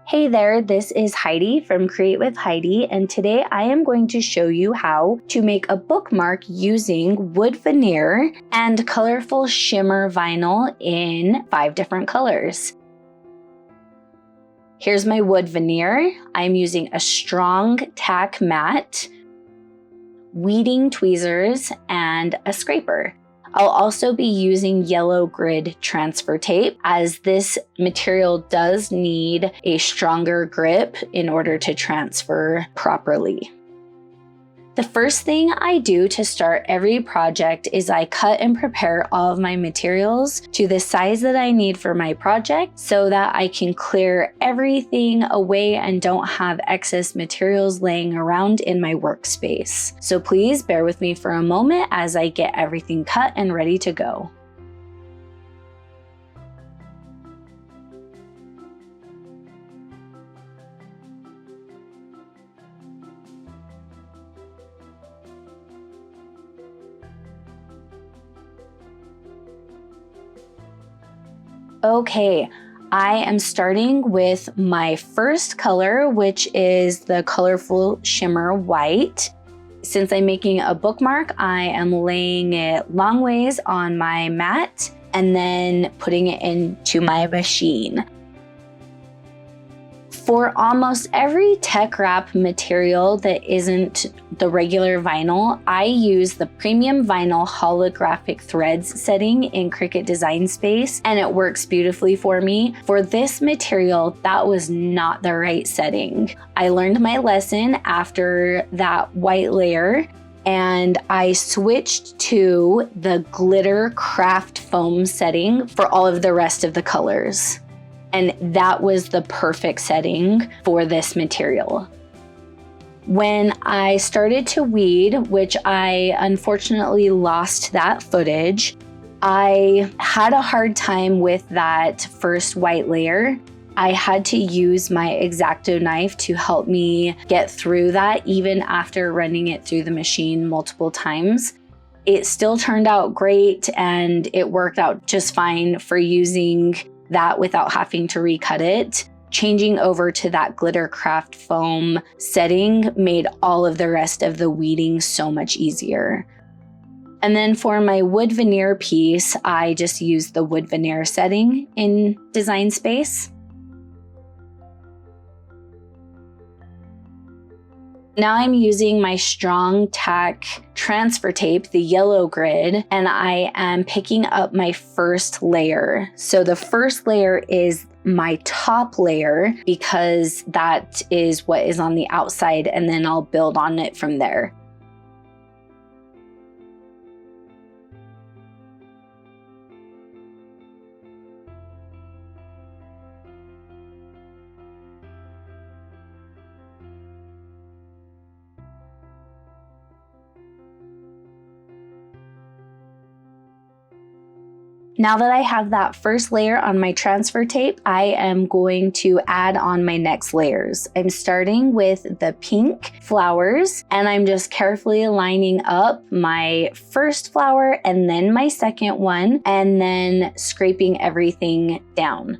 Hey there, this is Heidi from Create with Heidi, and today I am going to show you how to make a bookmark using wood veneer and colorful shimmer vinyl in 5 different colors. Here's my wood veneer. I'm using a strong tack mat, weeding tweezers, and a scraper. I'll also be using yellow grid transfer tape, as this material does need a stronger grip in order to transfer properly. The first thing I do to start every project is I cut and prepare all of my materials to the size that I need for my project so that I can clear everything away and don't have excess materials laying around in my workspace. So please bear with me for a moment as I get everything cut and ready to go. Okay, I am starting with my first color, which is the colorful shimmer white. Since I'm making a bookmark, I am laying it long ways on my mat and then putting it into my machine. For almost every TeckWrap material that isn't the regular vinyl, I use the premium vinyl holographic threads setting in Cricut Design Space, and it works beautifully for me. For this material, that was not the right setting. I learned my lesson after that white layer, and I switched to the glitter craft foam setting for all of the rest of the colors. And that was the perfect setting for this material. When I started to weed, which I unfortunately lost that footage, I had a hard time with that first white layer. I had to use my X-Acto knife to help me get through that, even after running it through the machine multiple times. It still turned out great, and it worked out just fine for using that without having to recut it. Changing over to that glitter craft foam setting made all of the rest of the weeding so much easier. And then for my wood veneer piece, I just used the wood veneer setting in Design Space. Now I'm using my strong tack transfer tape, the yellow grid, and I am picking up my first layer. So the first layer is my top layer because that is what is on the outside, and then I'll build on it from there. Now that I have that first layer on my transfer tape, I am going to add on my next layers. I'm starting with the pink flowers, and I'm just carefully lining up my first flower and then my second one, and then scraping everything down.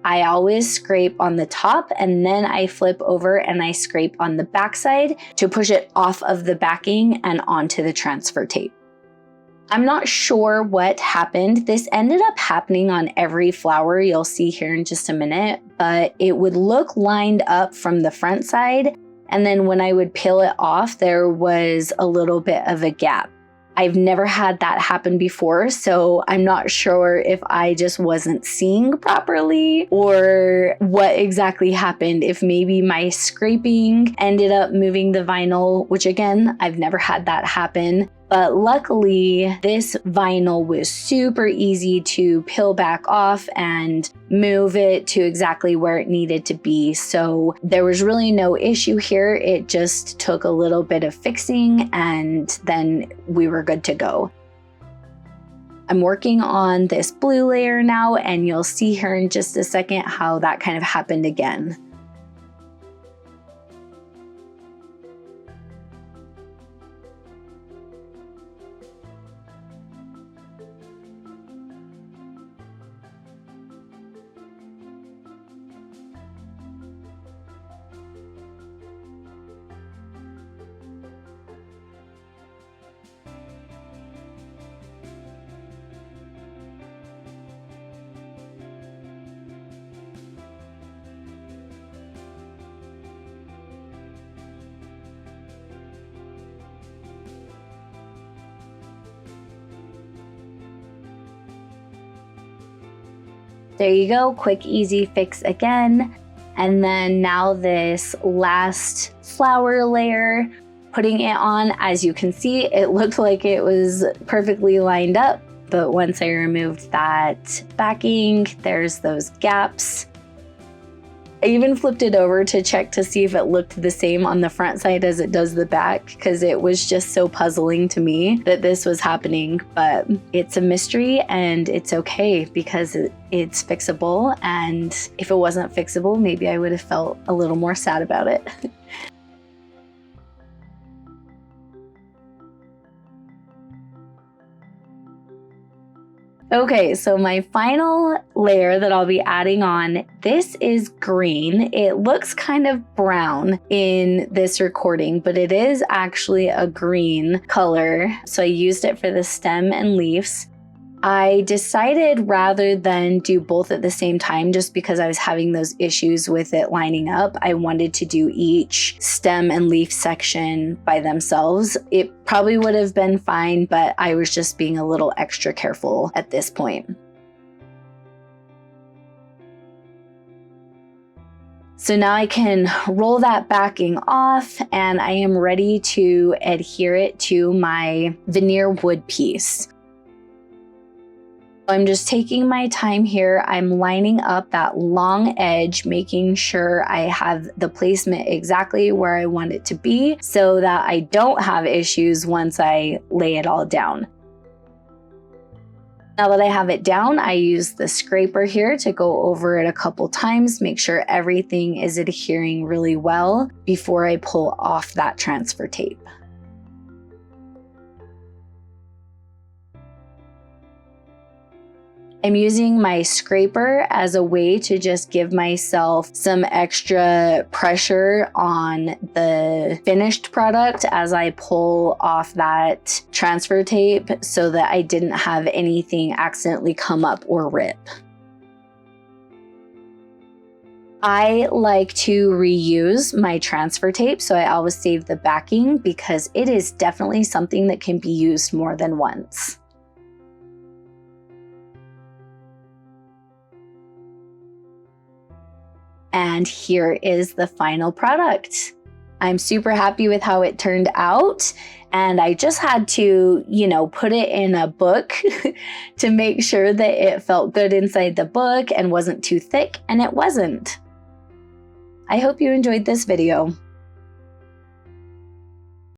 I always scrape on the top, and then I flip over and I scrape on the backside to push it off of the backing and onto the transfer tape. I'm not sure what happened. This ended up happening on every flower you'll see here in just a minute, but it would look lined up from the front side, and then when I would peel it off, there was a little bit of a gap. I've never had that happen before, so I'm not sure if I just wasn't seeing properly or what exactly happened. If maybe my scraping ended up moving the vinyl, which again, I've never had that happen. But luckily, this vinyl was super easy to peel back off and move it to exactly where it needed to be. So there was really no issue here. It just took a little bit of fixing, and then we were good to go. I'm working on this blue layer now, and you'll see here in just a second how that kind of happened again. There you go, quick, easy fix again. And then now this last flower layer, putting it on, as you can see, it looked like it was perfectly lined up. But once I removed that backing, there's those gaps. I even flipped it over to check to see if it looked the same on the front side as it does the back, because it was just so puzzling to me that this was happening. But it's a mystery and it's okay because it's fixable. And if it wasn't fixable, maybe I would have felt a little more sad about it. Okay, so my final layer that I'll be adding on, this is green. It looks kind of brown in this recording, but it is actually a green color. So I used it for the stem and leaves. I decided rather than do both at the same time, just because I was having those issues with it lining up, I wanted to do each stem and leaf section by themselves. It probably would have been fine, but I was just being a little extra careful at this point. So now I can roll that backing off and I am ready to adhere it to my veneer wood piece. I'm just taking my time here. I'm lining up that long edge, making sure I have the placement exactly where I want it to be so that I don't have issues once I lay it all down. Now that I have it down, I use the scraper here to go over it a couple times, make sure everything is adhering really well before I pull off that transfer tape. I'm using my scraper as a way to just give myself some extra pressure on the finished product as I pull off that transfer tape so that I didn't have anything accidentally come up or rip. I like to reuse my transfer tape, so I always save the backing because it is definitely something that can be used more than once. And here is the final product. I'm super happy with how it turned out. And I just had to, put it in a book to make sure that it felt good inside the book and wasn't too thick, and it wasn't. I hope you enjoyed this video.